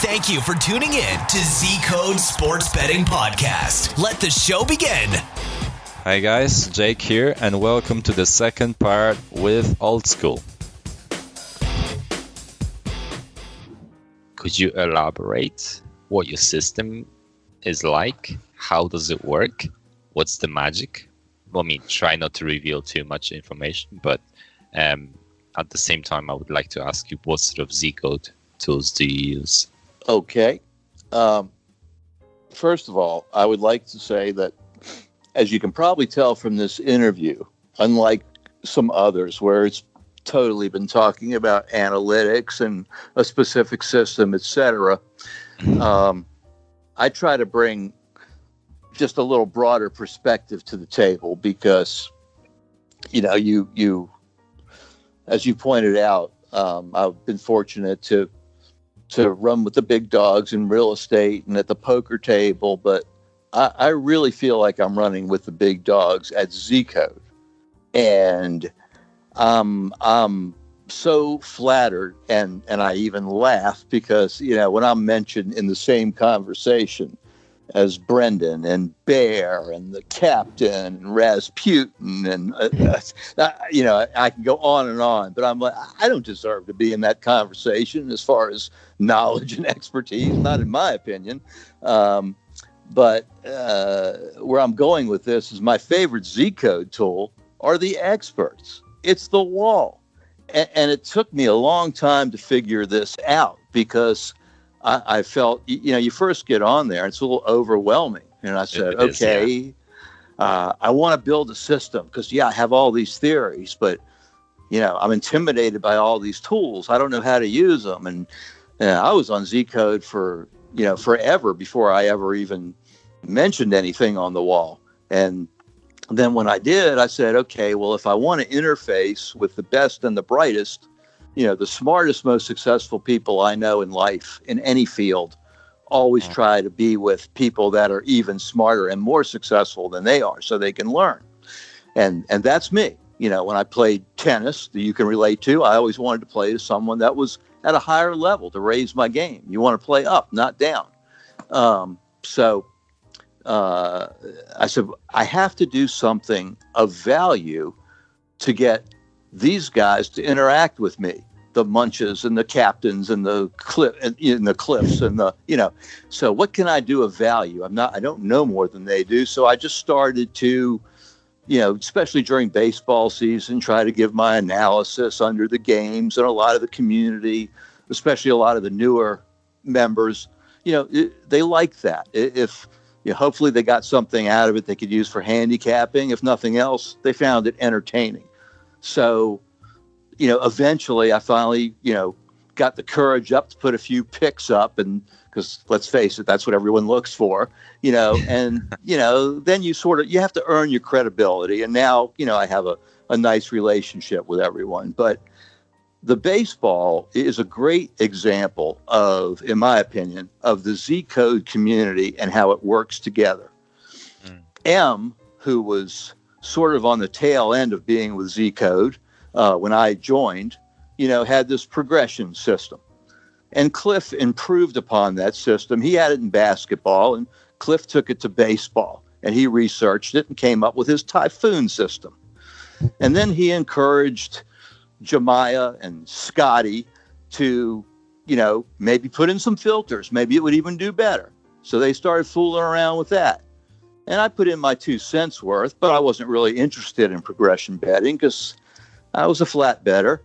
Thank you for tuning in to Zcode Sports Betting Podcast. Let the show begin. Hi guys, Jake here, and welcome to the second part with Oldschool. Could you elaborate what your system is like? How does it work? What's the magic? Well, I mean, try not to reveal too much information, but at the same time, I would like to ask you, what sort of Zcode tools do you use? Okay. First of all, I would like to say that, as you can probably tell from this interview, unlike some others where it's totally been talking about analytics and a specific system, etc., I try to bring just a little broader perspective to the table because, you as you pointed out, I've been fortunate to run with the big dogs in real estate and at the poker table, but I really feel like I'm running with the big dogs at Zcode. And I'm so flattered and I even laugh because, when I'm mentioned in the same conversation as Brendan and Bear and the captain and Rasputin and, I can go on and on, but I'm like, I don't deserve to be in that conversation as far as knowledge and expertise, not in my opinion. But where I'm going with this is my favorite Zcode tool are the experts. It's the wall. And it took me a long time to figure this out because I felt, you first get on there, it's a little overwhelming. And I said, I want to build a system because, I have all these theories, but, I'm intimidated by all these tools. I don't know how to use them. And I was on Zcode for, forever before I ever even mentioned anything on the wall. And then when I did, I said, okay, well, if I want to interface with the best and the brightest, the smartest, most successful people I know in life, in any field, always try to be with people that are even smarter and more successful than they are so they can learn. And that's me. When I played tennis, that you can relate to, I always wanted to play to someone that was at a higher level to raise my game. You want to play up, not down. So I said, I have to do something of value to get these guys to interact with me, the Munches and the captains and the Cliffs and the, so what can I do of value? I don't know more than they do. So I just started to, especially during baseball season, try to give my analysis under the games, and a lot of the community, especially a lot of the newer members, they like that. If hopefully they got something out of it they could use for handicapping. If nothing else, they found it entertaining. So, eventually I finally, got the courage up to put a few picks up, and because let's face it, that's what everyone looks for, and, then you have to earn your credibility. And now, I have a nice relationship with everyone. But the baseball is a great example of, in my opinion, of the Zcode community and how it works together. M, who was sort of on the tail end of being with Zcode when I joined, had this progression system. And Cliff improved upon that system. He had it in basketball, and Cliff took it to baseball. And he researched it and came up with his Typhoon system. And then he encouraged Jemiah and Scotty to, maybe put in some filters. Maybe it would even do better. So they started fooling around with that. And I put in my 2 cents worth, but I wasn't really interested in progression betting because I was a flat better.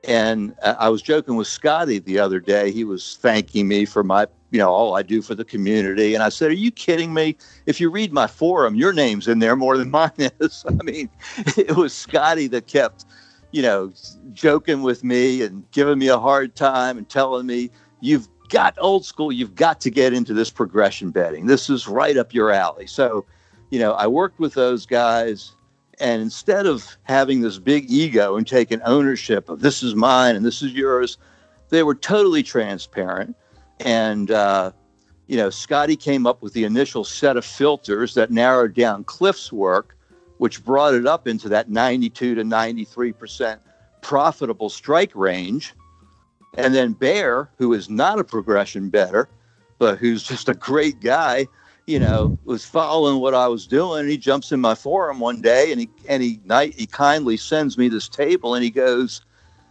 And I was joking with Scotty the other day. He was thanking me for my, all I do for the community. And I said, are you kidding me? If you read my forum, your name's in there more than mine is. I mean, it was Scotty that kept, joking with me and giving me a hard time and telling me, you've got old school, you've got to get into this progression betting. This is right up your alley. So, I worked with those guys, and instead of having this big ego and taking ownership of this is mine and this is yours, they were totally transparent. And, Scotty came up with the initial set of filters that narrowed down Cliff's work, which brought it up into that 92 to 93% profitable strike range. And then Bear, who is not a progression bettor, but who's just a great guy, was following what I was doing. And he jumps in my forum one day and he kindly sends me this table and he goes,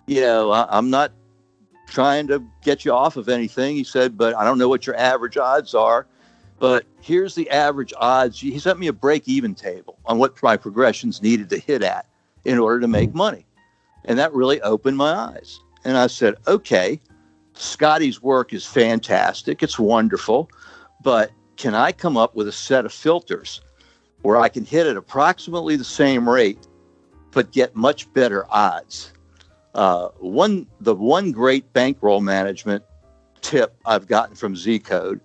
I'm not trying to get you off of anything. He said, but I don't know what your average odds are, but here's the average odds. He sent me a break-even table on what my progressions needed to hit at in order to make money. And that really opened my eyes. And I said, okay, Scotty's work is fantastic. It's wonderful. But can I come up with a set of filters where I can hit at approximately the same rate, but get much better odds? The one great bankroll management tip I've gotten from Zcode,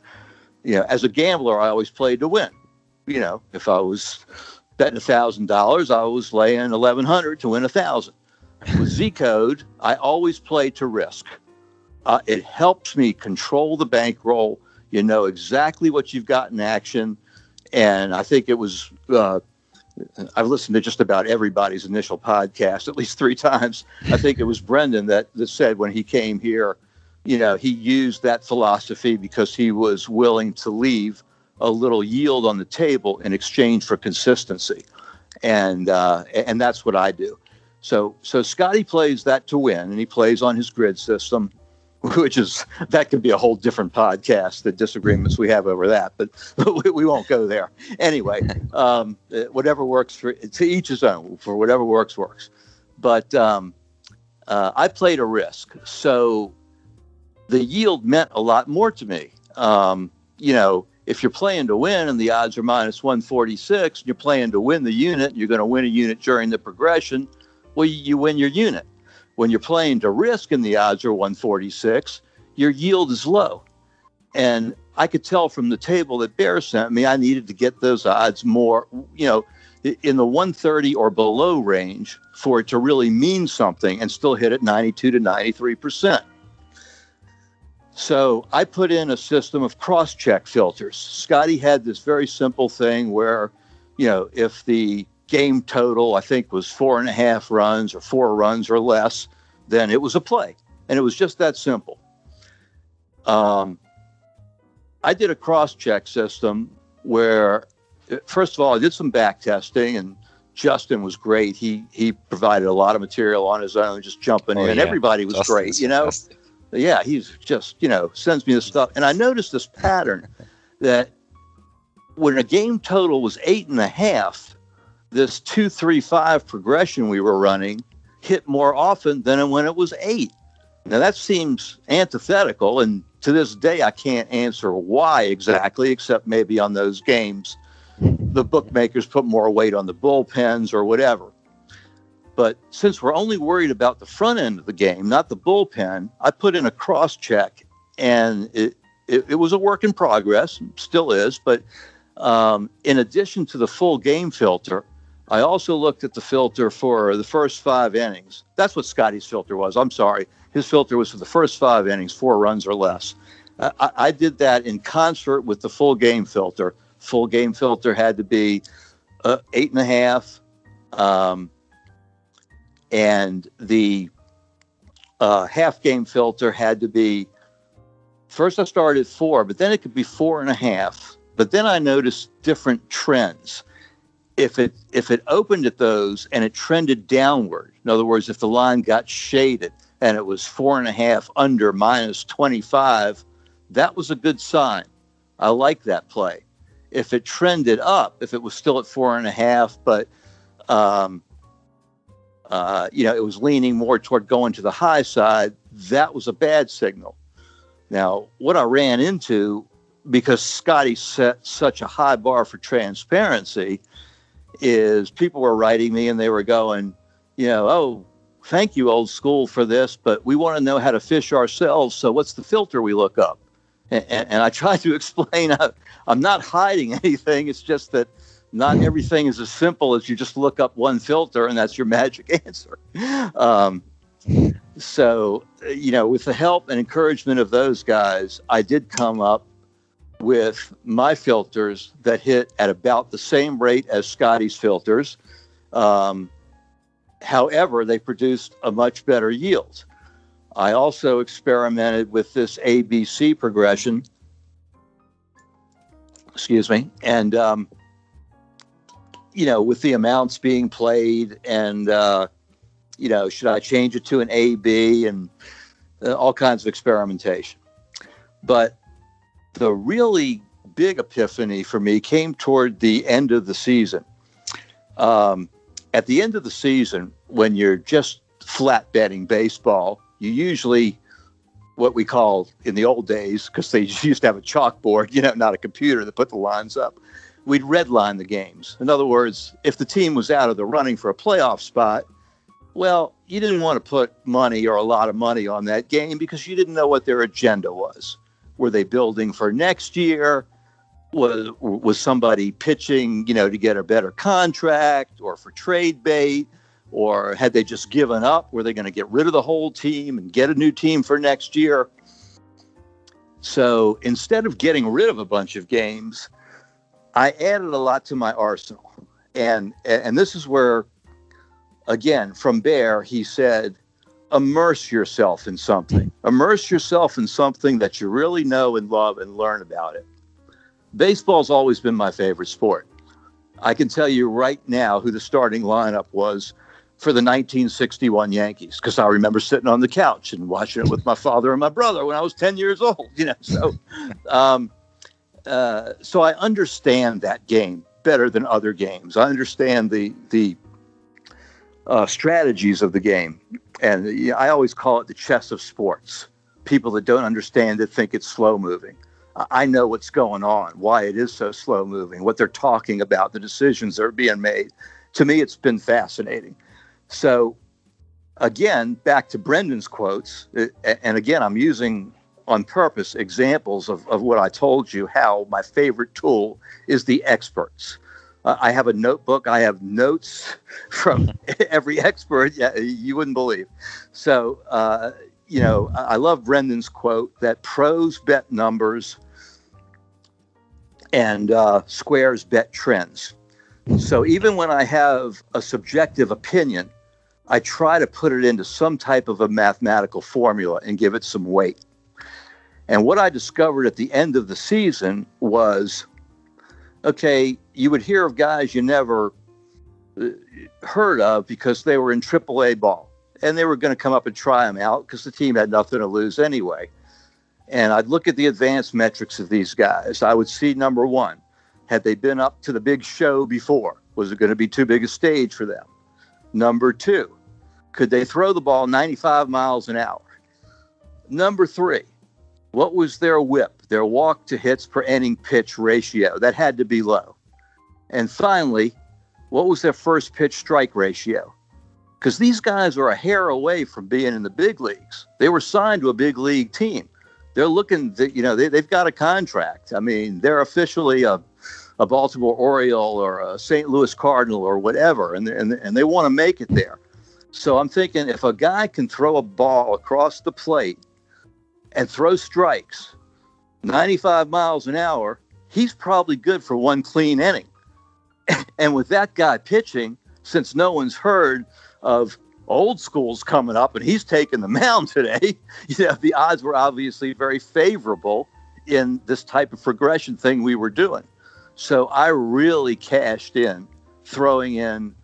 as a gambler, I always played to win. If I was betting $1,000, I was laying 1,100 to win 1,000. With Zcode, I always play to risk. It helps me control the bankroll. You know exactly what you've got in action. And I think it was, I've listened to just about everybody's initial podcast at least 3 times. I think it was Brendan that said when he came here, he used that philosophy because he was willing to leave a little yield on the table in exchange for consistency. And that's what I do. So Scotty plays that to win, and he plays on his grid system, that could be a whole different podcast, the disagreements we have over that, but we won't go there. Anyway, whatever works to each his own, for whatever works. But I played a risk. So the yield meant a lot more to me. If you're playing to win and the odds are minus 146, and you're playing to win the unit, and you're going to win a unit during the progression, well, you win your unit. When you're playing to risk and the odds are 146, your yield is low. And I could tell from the table that Bear sent me, I needed to get those odds more, in the 130 or below range for it to really mean something and still hit at 92 to 93%. So I put in a system of cross-check filters. Scotty had this very simple thing where, if the game total, I think, was 4.5 runs or 4 runs or less, then it was a play. And it was just that simple. I did a cross-check system where, first of all, I did some back testing, and Justin was great. He provided a lot of material on his own, just jumping in. Yeah. Everybody was Justin's great, fantastic. Yeah, he's just, sends me the stuff. And I noticed this pattern that when a game total was 8.5, this 2-3-5 progression we were running hit more often than when it was 8. Now that seems antithetical, and to this day I can't answer why exactly, except maybe on those games the bookmakers put more weight on the bullpens or whatever. But since we're only worried about the front end of the game, not the bullpen, I put in a cross check, and it was a work in progress, still is. But in addition to the full game filter, I also looked at the filter for the first 5 innings. That's what Scotty's filter was. I'm sorry. His filter was for the first 5 innings, 4 runs or less. I did that in concert with the full game filter. Full game filter had to be 8.5. And the half game filter had to be, first I started at 4, but then it could be 4.5. But then I noticed different trends. If it opened at those and it trended downward, in other words, if the line got shaded and it was 4.5 under minus 25, that was a good sign. I like that play. If it trended up, if it was still at 4.5, but it was leaning more toward going to the high side, that was a bad signal. Now, what I ran into, because Scotty set such a high bar for transparency, is people were writing me and they were going, oh, thank you, Oldschool, for this, but we want to know how to fish ourselves. So what's the filter we look up? And I tried to explain, I'm not hiding anything. It's just that not everything is as simple as you just look up one filter and that's your magic answer. So, with the help and encouragement of those guys, I did come up with my filters that hit at about the same rate as Scotty's filters. However, they produced a much better yield. I also experimented with this ABC progression. Excuse me. And, with the amounts being played and, should I change it to an AB and all kinds of experimentation. But the really big epiphany for me came toward the end of the season. At the end of the season, when you're just flat betting baseball, you usually, what we call in the old days, because they used to have a chalkboard, not a computer that put the lines up, we'd redline the games. In other words, if the team was out of the running for a playoff spot, well, you didn't want to put money or a lot of money on that game because you didn't know what their agenda was. Were they building for next year? Was somebody pitching, to get a better contract or for trade bait? Or had they just given up? Were they going to get rid of the whole team and get a new team for next year? So instead of getting rid of a bunch of games, I added a lot to my arsenal. And this is where, again, from Bear, he said, immerse yourself in something. Immerse yourself in something that you really know and love and learn about it. Baseball's always been my favorite sport. I can tell you right now who the starting lineup was for the 1961 Yankees, because I remember sitting on the couch and watching it with my father and my brother when I was 10 years old, So I understand that game better than other games. I understand the strategies of the game. And I always call it the chess of sports. People that don't understand it think it's slow moving. I know what's going on, why it is so slow moving, what they're talking about, the decisions that are being made. To me, it's been fascinating. So again, back to Brendan's quotes, and again, I'm using on purpose examples of what I told you, how my favorite tool is the experts. I have a notebook. I have notes from every expert. Yeah, you wouldn't believe. So, I love Brendan's quote that pros bet numbers and squares bet trends. So even when I have a subjective opinion, I try to put it into some type of a mathematical formula and give it some weight. And what I discovered at the end of the season was, okay, you would hear of guys you never heard of because they were in AAA ball and they were going to come up and try them out because the team had nothing to lose anyway. And I'd look at the advanced metrics of these guys. I would see, number one, had they been up to the big show before? Was it going to be too big a stage for them? Number two, could they throw the ball 95 miles an hour? Number three, what was their whip, their walk to hits per inning pitch ratio? That had to be low. And finally, what was their first pitch strike ratio? Because these guys are a hair away from being in the big leagues. They were signed to a big league team. They're looking, they've got a contract. I mean, they're officially a Baltimore Oriole or a St. Louis Cardinal or whatever, and they want to make it there. So I'm thinking, if a guy can throw a ball across the plate and throw strikes 95 miles an hour, he's probably good for one clean inning. And with that guy pitching, since no one's heard of Oldschools coming up and he's taking the mound today, the odds were obviously very favorable in this type of progression thing we were doing. So I really cashed in, throwing in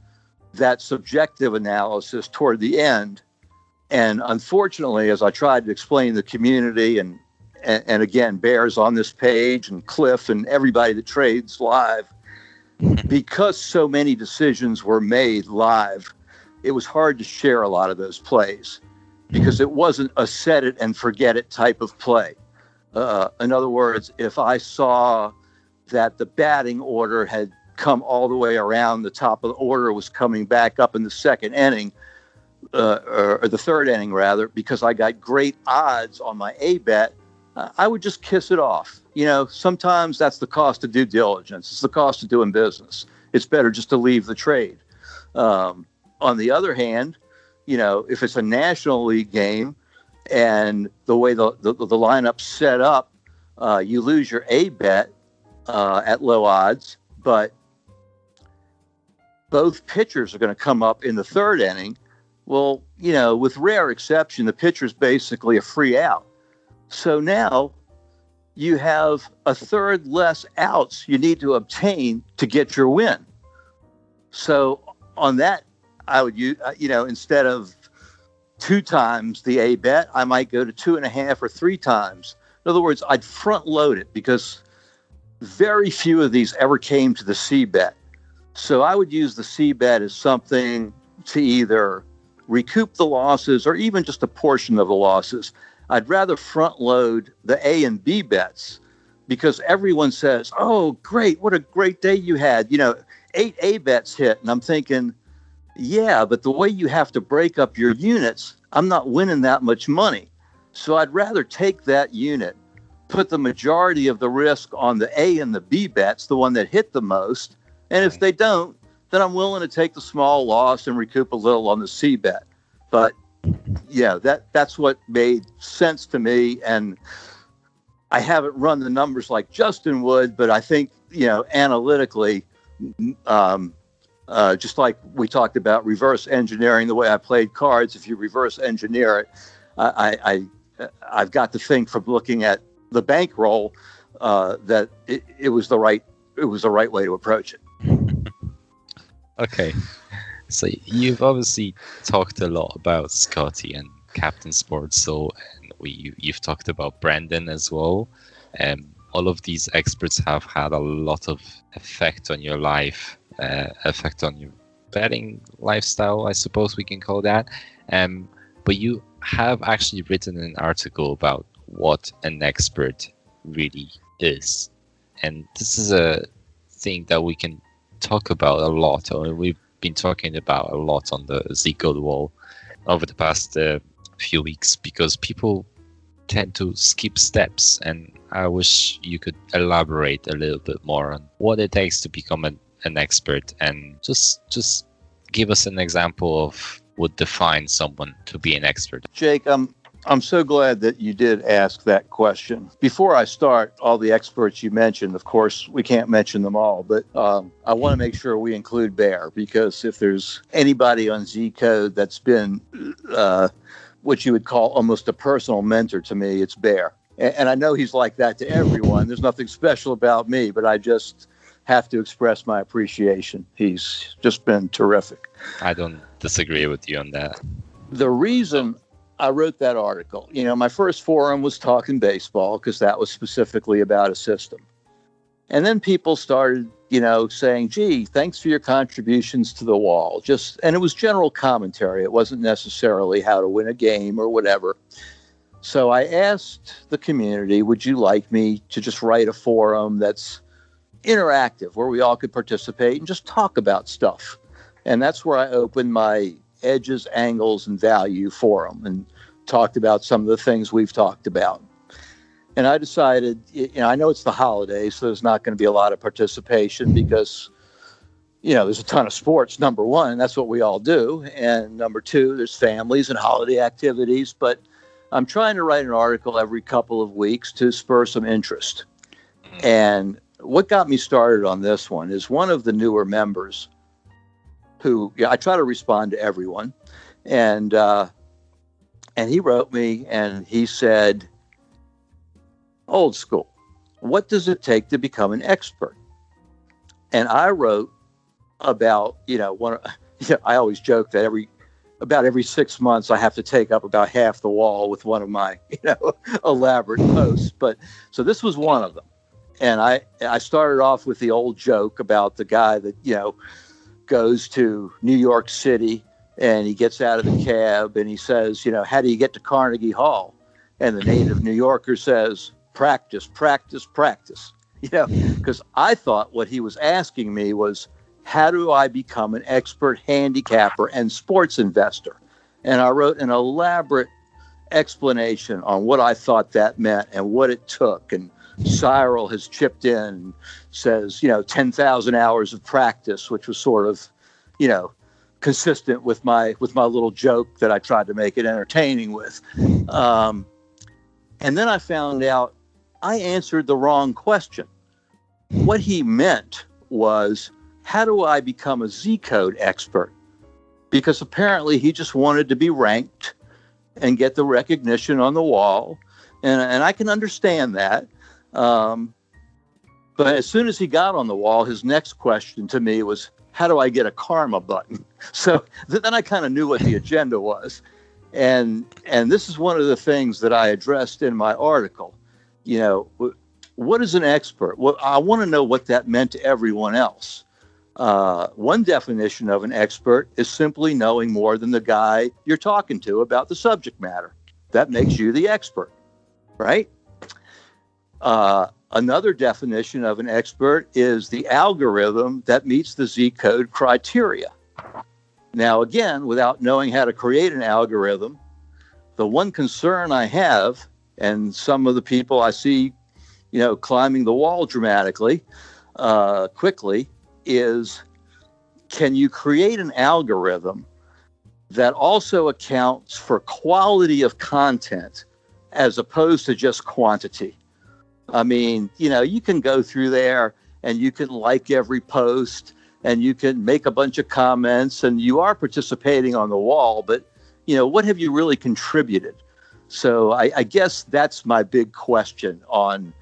that subjective analysis toward the end. And unfortunately, as I tried to explain the community and again, Bear's on this page and Cliff and everybody that trades live, because so many decisions were made live, it was hard to share a lot of those plays because it wasn't a set it and forget it type of play. In other words, if I saw that the batting order had come all the way around, the top of the order was coming back up in the second inning, or the third inning rather, because I got great odds on my A bet, I would just kiss it off. Sometimes that's the cost of due diligence. It's the cost of doing business. It's better just to leave the trade. On the other hand, if it's a National League game and the way the lineup's set up, you lose your A bet at low odds, but both pitchers are going to come up in the third inning. Well, with rare exception, the pitcher's basically a free out. So now you have a third less outs you need to obtain to get your win. So on that, I would use, instead of 2 times the A bet, I might go to 2.5 or 3 times. In other words, I'd front load it because very few of these ever came to the C bet. So I would use the C bet as something to either recoup the losses or even just a portion of the losses. I'd rather front load the A and B bets because everyone says, oh, great, what a great day you had. 8 A bets hit. And I'm thinking, yeah, but the way you have to break up your units, I'm not winning that much money. So I'd rather take that unit, put the majority of the risk on the A and the B bets, the one that hit the most. And if they don't, then I'm willing to take the small loss and recoup a little on the C bet. But yeah, that's what made sense to me. And I haven't run the numbers like Justin would, but I think, analytically, just like we talked about reverse engineering the way I played cards, if you reverse engineer it, I've got to think from looking at the bankroll that it was the right way to approach it. Okay, so you've obviously talked a lot about Scotty and Captain Sports, and you've talked about Brandon as well. All of these experts have had a lot of effect on your life, effect on your betting lifestyle, I suppose we can call that. But you have actually written an article about what an expert really is. And this is a thing that we can talk about a lot, or we've been talking about a lot on the Zcode wall over the past few weeks, because people tend to skip steps, and I wish you could elaborate a little bit more on what it takes to become an expert, and just give us an example of what defines someone to be an expert. Jake, I'm so glad that you did ask that question. Before I start, all the experts you mentioned, of course, we can't mention them all, but I want to make sure we include Bear, because if there's anybody on Zcode that's been what you would call almost a personal mentor to me, it's Bear. And I know he's like that to everyone. There's nothing special about me, but I just have to express my appreciation. He's just been terrific. I don't disagree with you on that. The reason I wrote that article, my first forum was Talking Baseball, because that was specifically about a system. And then people started, saying, gee, thanks for your contributions to the wall. And it was general commentary. It wasn't necessarily how to win a game or whatever. So I asked the community, would you like me to just write a forum that's interactive, where we all could participate and just talk about stuff? And that's where I opened my Edges, Angles, and Value forum and talked about some of the things we've talked about. And I decided, I know it's the holidays, so there's not going to be a lot of participation because, there's a ton of sports, number one, and that's what we all do. And number two, there's families and holiday activities. But I'm trying to write an article every couple of weeks to spur some interest. And what got me started on this one is one of the newer members who, I try to respond to everyone. And he wrote me and he said, Oldschool, what does it take to become an expert? And I wrote about, I always joke that every 6 months I have to take up about half the wall with one of my, elaborate posts. But so this was one of them. And I started off with the old joke about the guy that, goes to New York City and he gets out of the cab and he says, how do you get to Carnegie Hall? And the native New Yorker says, practice, practice, practice. Because I thought what he was asking me was, how do I become an expert handicapper and sports investor? And I wrote an elaborate explanation on what I thought that meant and what it took. And Cyril has chipped in and says, 10,000 hours of practice, which was sort of, consistent with my little joke that I tried to make it entertaining with. And then I found out I answered the wrong question. What he meant was, how do I become a Zcode expert? because apparently he just wanted to be ranked and get the recognition on the wall. And I can understand that. But as soon as he got on the wall, his next question to me was, how do I get a karma button? So then I kind of knew what the agenda was. And this is one of the things that I addressed in my article. You know, what is an expert? Well, I want to know what that meant to everyone else. One definition of an expert is simply knowing more than the guy you're talking to about the subject matter. That makes you the expert, right? Another definition of an expert is the algorithm that meets the Zcode criteria. Now, again, without knowing how to create an algorithm, the one concern I have, and some of the people I see, you know, climbing the wall dramatically, quickly, is can you create an algorithm that also accounts for quality of content as opposed to just quantity? I mean, you know, you can go through there and you can like every post and you can make a bunch of comments and you are participating on the wall, but, you know, what have you really contributed? So I guess that's my big question on,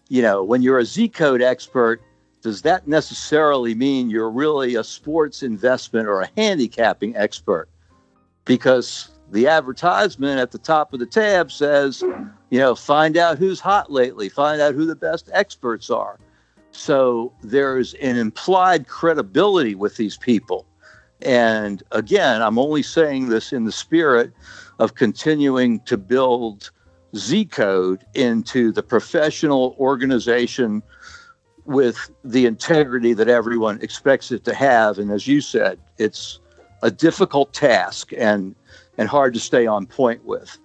you know, when you're a Zcode expert, does that necessarily mean you're really a sports investment or a handicapping expert? Because the advertisement at the top of the tab says, you know, find out who's hot lately, find out who the best experts are. So there's an implied credibility with these people. And again, I'm only saying this in the spirit of continuing to build Zcode into the professional organization with the integrity that everyone expects it to have. And as you said, it's a difficult task and hard to stay on point with.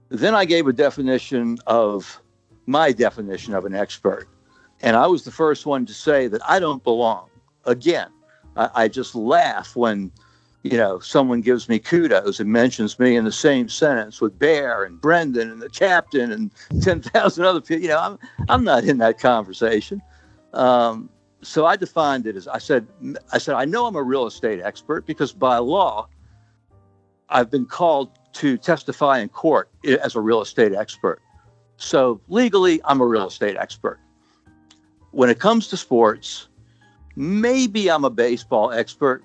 Then I gave a definition of my definition of an expert. And I was the first one to say that I don't belong. Again, I just laugh when, you know, someone gives me kudos and mentions me in the same sentence with Bear and Brendan and the captain and 10,000 other people. You know, I'm not in that conversation. So I defined it as I said, I know I'm a real estate expert because by law, I've been called to testify in court as a real estate expert. So legally, I'm a real estate expert. When it comes to sports, maybe I'm a baseball expert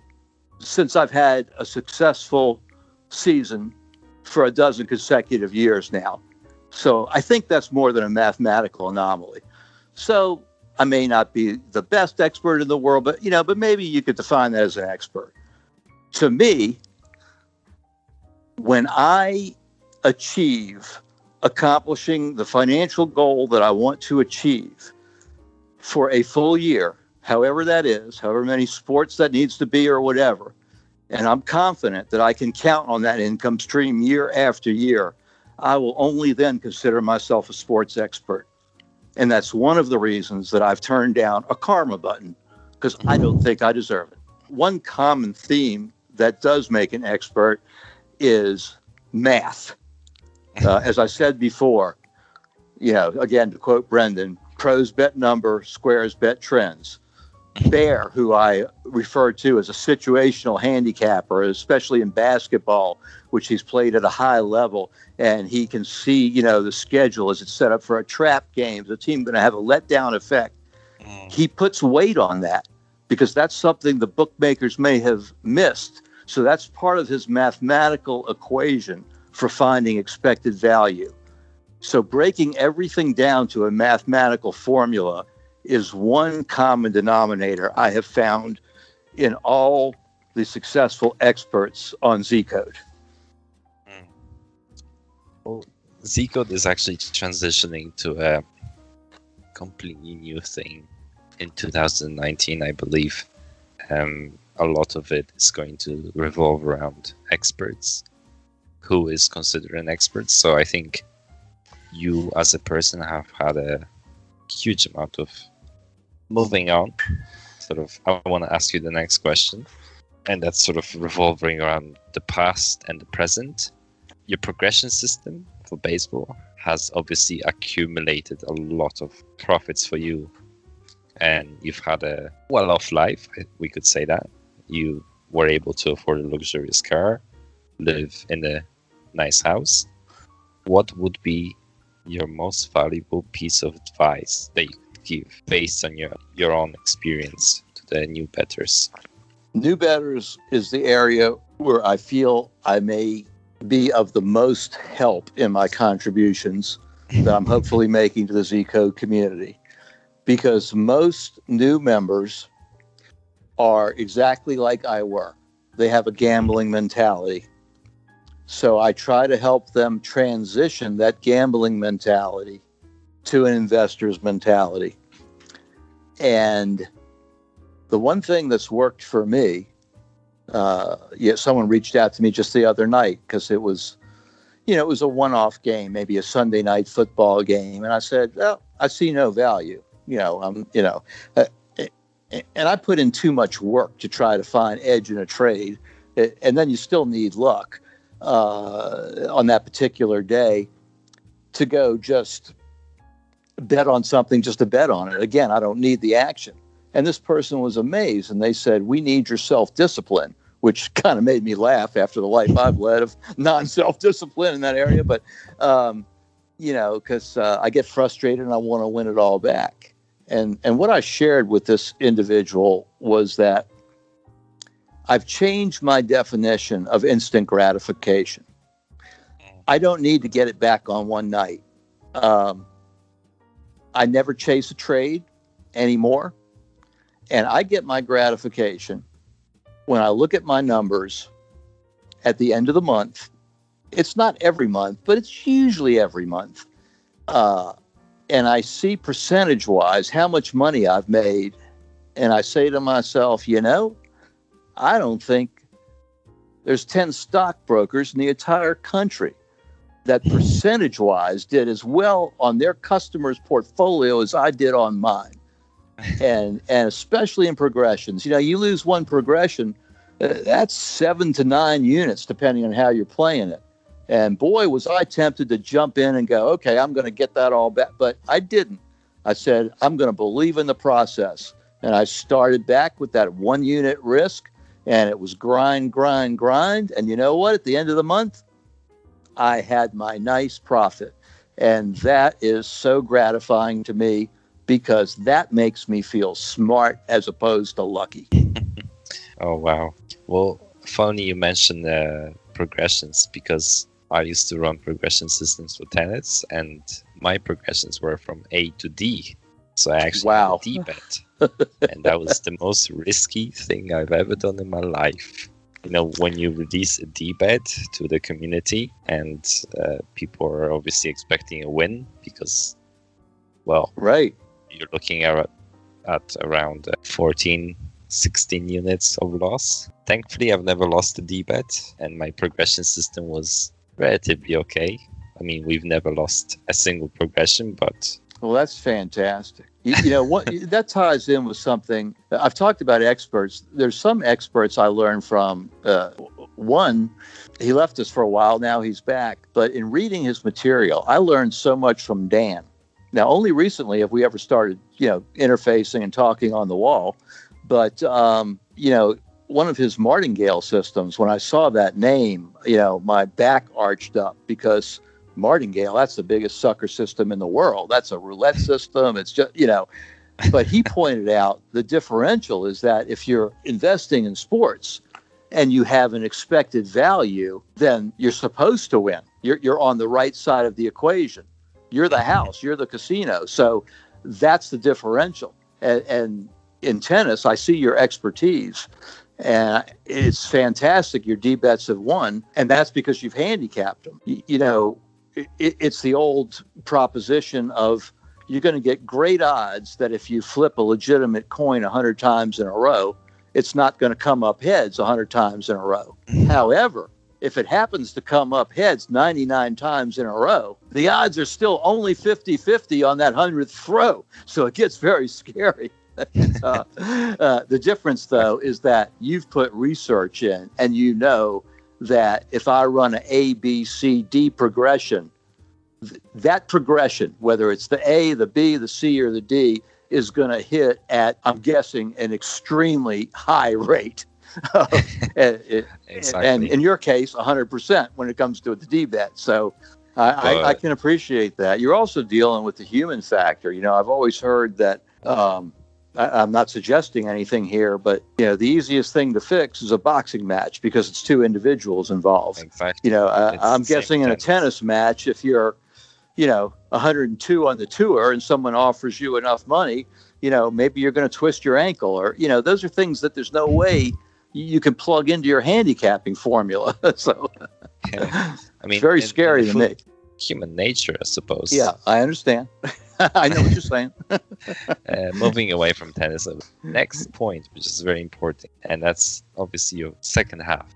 since I've had a successful season for a dozen consecutive years now. So I think that's more than a mathematical anomaly. So I may not be the best expert in the world, but, you know, but maybe you could define that as an expert. To me, when I achieve accomplishing the financial goal that I want to achieve for a full year, however that is, however many sports that needs to be or whatever, and I'm confident that I can count on that income stream year after year, I will only then consider myself a sports expert. And that's one of the reasons that I've turned down a karma button, because I don't think I deserve it. One common theme that does make an expert is math. As I said before, you know, again, to quote Brendan, pros bet number, squares bet trends. Bear, who I refer to as a situational handicapper, especially in basketball, which he's played at a high level, and he can see, you know, the schedule as it's set up for a trap game, the team going to have a letdown effect. He puts weight on that because that's something the bookmakers may have missed. So that's part of his mathematical equation for finding expected value. So breaking everything down to a mathematical formula is one common denominator I have found in all the successful experts on Zcode. Well, Zcode is actually transitioning to a completely new thing in 2019, I believe. A lot of it is going to revolve around experts. Who is considered an expert? So I think you as a person have had a huge amount of moving on. I want to ask you the next question, and that's sort of revolving around the past and the present. Your progression system for baseball has obviously accumulated a lot of profits for you, and you've had a well-off life, we could say that. You were able to afford a luxurious car, live in a nice house, what would be your most valuable piece of advice that you could give based on your own experience to the new bettors? New bettors is the area where I feel I may be of the most help in my contributions that I'm hopefully making to the Zcode community, because most new members are exactly like I were. They have a gambling mentality. So I try to help them transition that gambling mentality to an investor's mentality. And the one thing that's worked for me, someone reached out to me just the other night because it was a one-off game, maybe a Sunday night football game. And I said, well, I see no value. And I put in too much work to try to find edge in a trade. And then you still need luck on that particular day to go just bet on something just to bet on it. Again, I don't need the action. And this person was amazed, and they said, we need your self-discipline, which kind of made me laugh after the life I've led of non-self-discipline in that area. But, because I get frustrated and I want to win it all back. And what I shared with this individual was that I've changed my definition of instant gratification. I don't need to get it back on one night. I never chase a trade anymore. And I get my gratification when I look at my numbers at the end of the month. It's not every month, but it's usually every month. And I see percentage-wise how much money I've made. And I say to myself, I don't think there's 10 stockbrokers in the entire country that percentage-wise did as well on their customers' portfolio as I did on mine. And especially in progressions. You lose one progression, that's 7 to 9 units, depending on how you're playing it. And boy, was I tempted to jump in and go, okay, I'm going to get that all back. But I didn't. I said, I'm going to believe in the process. And I started back with that 1 unit risk. And it was grind. And you know what? At the end of the month, I had my nice profit. And that is so gratifying to me because that makes me feel smart as opposed to lucky. Oh, wow. Well, funny you mentioned progressions, because I used to run progression systems for tennis, and my progressions were from A to D. So I actually had a D-bet. And that was the most risky thing I've ever done in my life. When you release a D-bet to the community and people are obviously expecting a win because, right, you're looking at around 14, 16 units of loss. Thankfully, I've never lost a D-bet, and my progression system was relatively okay. I mean, we've never lost a single progression, but... Well, that's fantastic. What that ties in with something I've talked about. Experts. There's some experts I learned from. One, he left us for a while. Now he's back. But in reading his material, I learned so much from Dan. Now, only recently have we ever started, interfacing and talking on the wall. But one of his martingale systems. When I saw that name, my back arched up because martingale, that's the biggest sucker system in the world. That's a roulette system. It's just, but he pointed out the differential is that if you're investing in sports and you have an expected value, then you're supposed to win. You're on the right side of the equation. You're the house, you're the casino. So that's the differential. And in tennis, I see your expertise. And it's fantastic. Your D-bets have won. And that's because you've handicapped them. It's the old proposition of you're going to get great odds that if you flip a legitimate coin 100 times in a row, it's not going to come up heads 100 times in a row. However, if it happens to come up heads 99 times in a row, the odds are still only 50-50 on that 100th throw. So it gets very scary. The difference, though, is that you've put research in and that if I run an A, B, C, D progression, that progression, whether it's the A, the B, the C, or the D, is going to hit at, I'm guessing, an extremely high rate. Exactly. And in your case, 100% when it comes to the D-bet. So I can appreciate that. You're also dealing with the human factor. I've always heard that, I'm not suggesting anything here, but the easiest thing to fix is a boxing match because it's two individuals involved. Exactly. I'm guessing in a tennis match, if you're 102 on the tour and someone offers you enough money, maybe you're going to twist your ankle, or those are things that there's no way you can plug into your handicapping formula. So I mean, it's very scary to me. Human nature, I suppose. Yeah, I understand. I know what you're saying. Moving away from tennis, next point, which is very important, and that's obviously your second half.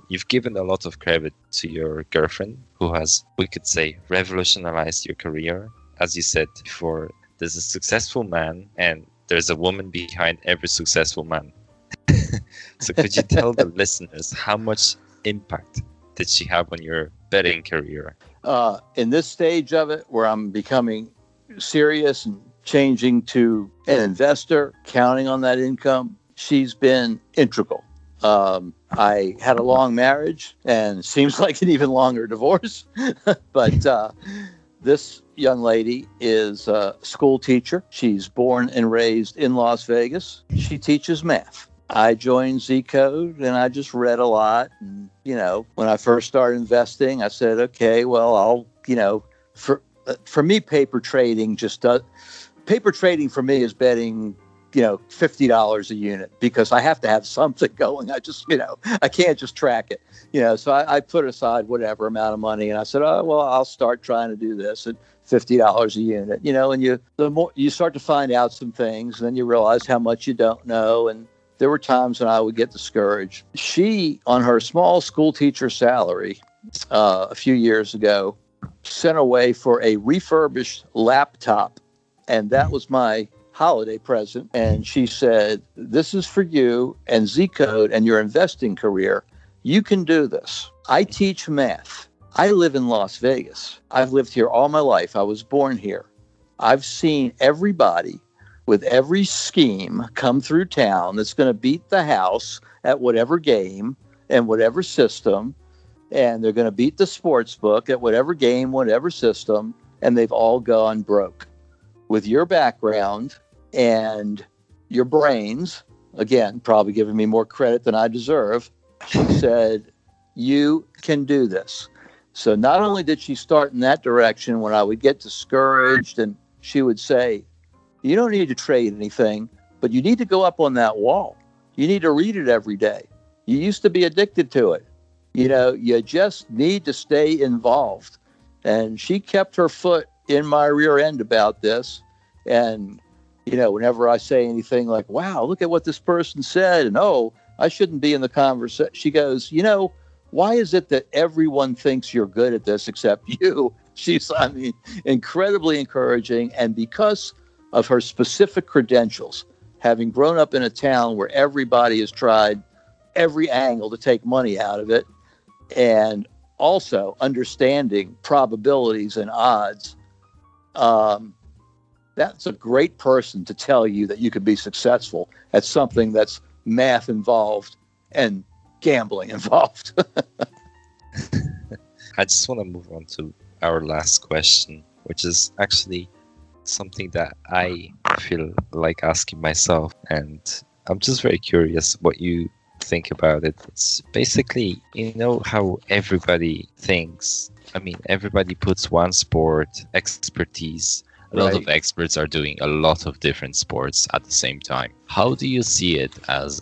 You've given a lot of credit to your girlfriend, who has, we could say, revolutionized your career. As you said before, there's a successful man, and there's a woman behind every successful man. So could you tell the listeners how much impact did she have on your betting career? In this stage of it, where I'm becoming serious and changing to an investor, counting on that income, she's been integral. I had a long marriage and seems like an even longer divorce. But this young lady is a school teacher. She's born and raised in Las Vegas. She teaches math. I joined Zcode and I just read a lot. And, when I first started investing, I said, okay, well, I'll, for me, paper trading for me is betting, $50 a unit because I have to have something going. I just, I can't just track it, so I put aside whatever amount of money and I said, oh, well, I'll start trying to do this at $50 a unit, and the more you start to find out some things, and then you realize how much you don't know. And there were times when I would get discouraged. She, on her small school teacher salary, a few years ago, sent away for a refurbished laptop. And that was my holiday present. And she said, this is for you and Zcode and your investing career. You can do this. I teach math. I live in Las Vegas. I've lived here all my life. I was born here. I've seen everybody with every scheme come through town that's going to beat the house at whatever game and whatever system. And they're going to beat the sports book at whatever game, whatever system. And they've all gone broke. With your background and your brains, again, probably giving me more credit than I deserve, she said, you can do this. So not only did she start in that direction when I would get discouraged, and she would say, you don't need to trade anything, but you need to go up on that wall. You need to read it every day. You used to be addicted to it. You just need to stay involved. And she kept her foot in my rear end about this. And, whenever I say anything like, wow, look at what this person said, and oh, I shouldn't be in the conversation, she goes, why is it that everyone thinks you're good at this except you? She's, incredibly encouraging. And because of her specific credentials, having grown up in a town where everybody has tried every angle to take money out of it, and also understanding probabilities and odds, that's a great person to tell you that you could be successful at something that's math involved and gambling involved. I just want to move on to our last question, which is actually something that I feel like asking myself, and I'm just very curious what you think about it. It's basically, how everybody thinks. Everybody puts one sport expertise. A lot of experts are doing a lot of different sports at the same time. How do you see it as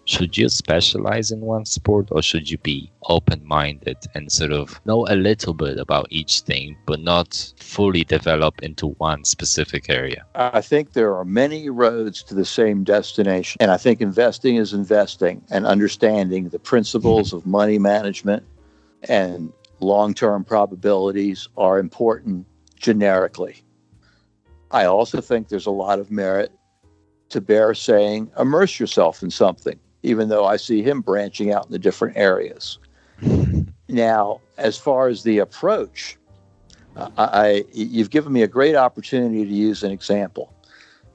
should you specialize in one sport, or should you be open-minded and sort of know a little bit about each thing, but not fully develop into one specific area? I think there are many roads to the same destination. And I think investing is investing, and understanding the principles of money management and long-term probabilities are important generically. I also think there's a lot of merit to Bear saying, immerse yourself in something, even though I see him branching out in the different areas. Now, as far as the approach, you've given me a great opportunity to use an example.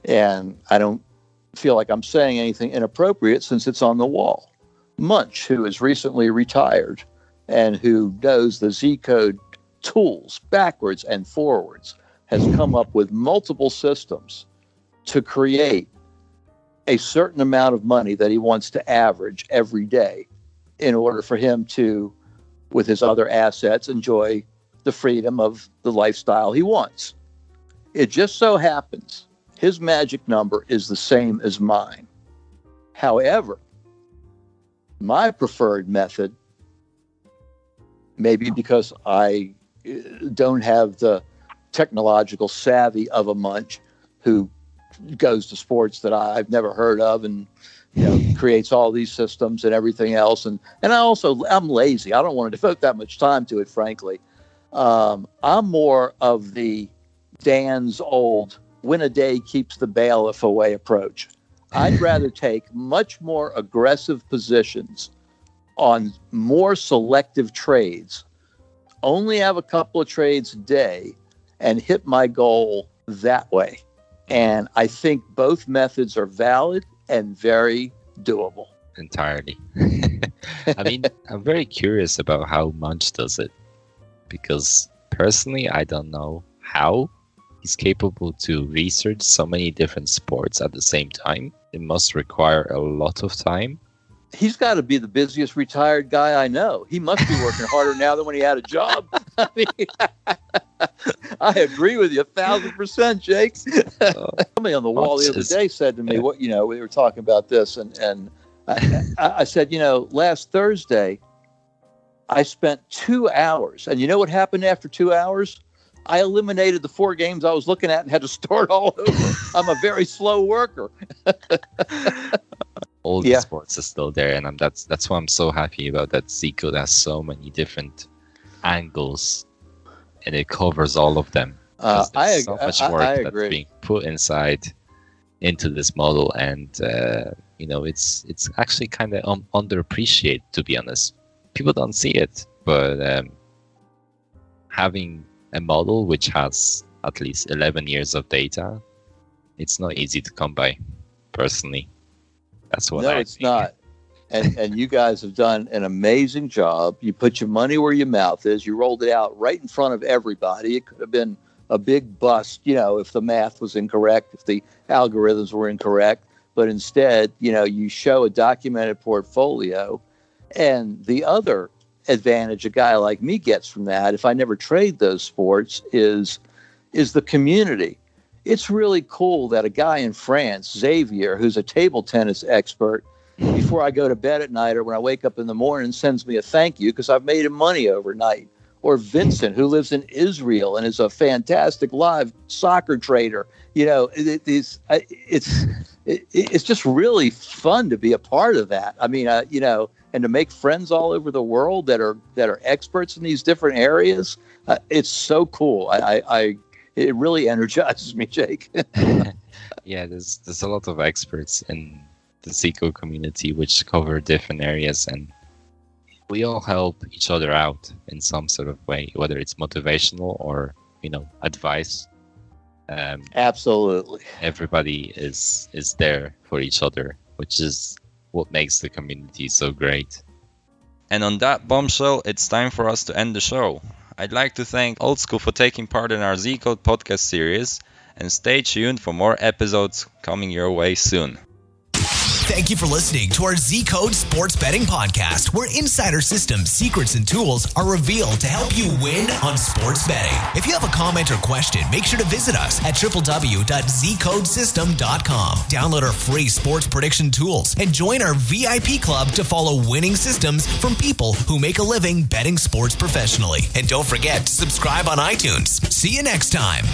And I don't feel like I'm saying anything inappropriate since it's on the wall. Munch, who is recently retired and who knows the Zcode tools backwards and forwards, has come up with multiple systems to create a certain amount of money that he wants to average every day in order for him to, with his other assets, enjoy the freedom of the lifestyle he wants. It just so happens his magic number is the same as mine. However, my preferred method, maybe because I don't have the technological savvy of a Munch who goes to sports that I've never heard of and creates all these systems and everything else. And I'm lazy. I don't want to devote that much time to it, frankly. I'm more of the Dan's old win a day keeps the bailiff away approach. I'd rather take much more aggressive positions on more selective trades, only have a couple of trades a day, and hit my goal that way. And I think both methods are valid and very doable. Entirely. I mean, I'm very curious about how Munch does it, because personally, I don't know how he's capable to research so many different sports at the same time. It must require a lot of time. He's got to be the busiest retired guy I know. He must be working harder now than when he had a job. I mean, I agree with you 1,000%, Jake. Somebody on the wall the other day said to me, "What we were talking about this," and I said, last Thursday I spent 2 hours, and you know what happened after 2 hours? I eliminated the 4 games I was looking at and had to start all over. I'm a very slow worker. All the sports are still there, and that's why I'm so happy about that. Zcode has so many different angles, and it covers all of them. There's so much work that's being put into this model, and it's actually kind of underappreciated, to be honest. People don't see it, but having a model which has at least 11 years of data, it's not easy to come by, personally. That's what I it's not. And you guys have done an amazing job. You put your money where your mouth is. You rolled it out right in front of everybody. It could have been a big bust, if the math was incorrect, if the algorithms were incorrect. But instead, you show a documented portfolio. And the other advantage a guy like me gets from that, if I never trade those sports, is the community. It's really cool that a guy in France, Xavier, who's a table tennis expert, before I go to bed at night or when I wake up in the morning, sends me a thank you because I've made him money overnight. Or Vincent, who lives in Israel and is a fantastic live soccer trader. It's just really fun to be a part of that. I mean, and to make friends all over the world that are experts in these different areas. It's so cool. It really energizes me, Jake. Yeah, there's a lot of experts in the Zcode community which cover different areas, and we all help each other out in some sort of way, whether it's motivational or advice. Absolutely. Everybody is there for each other, which is what makes the community so great. And on that bombshell, it's time for us to end the show. I'd like to thank Oldschool for taking part in our Zcode podcast series, and stay tuned for more episodes coming your way soon. Thank you for listening to our Zcode Sports Betting Podcast, where insider systems, secrets, and tools are revealed to help you win on sports betting. If you have a comment or question, make sure to visit us at www.zcodesystem.com. Download our free sports prediction tools and join our VIP club to follow winning systems from people who make a living betting sports professionally. And don't forget to subscribe on iTunes. See you next time.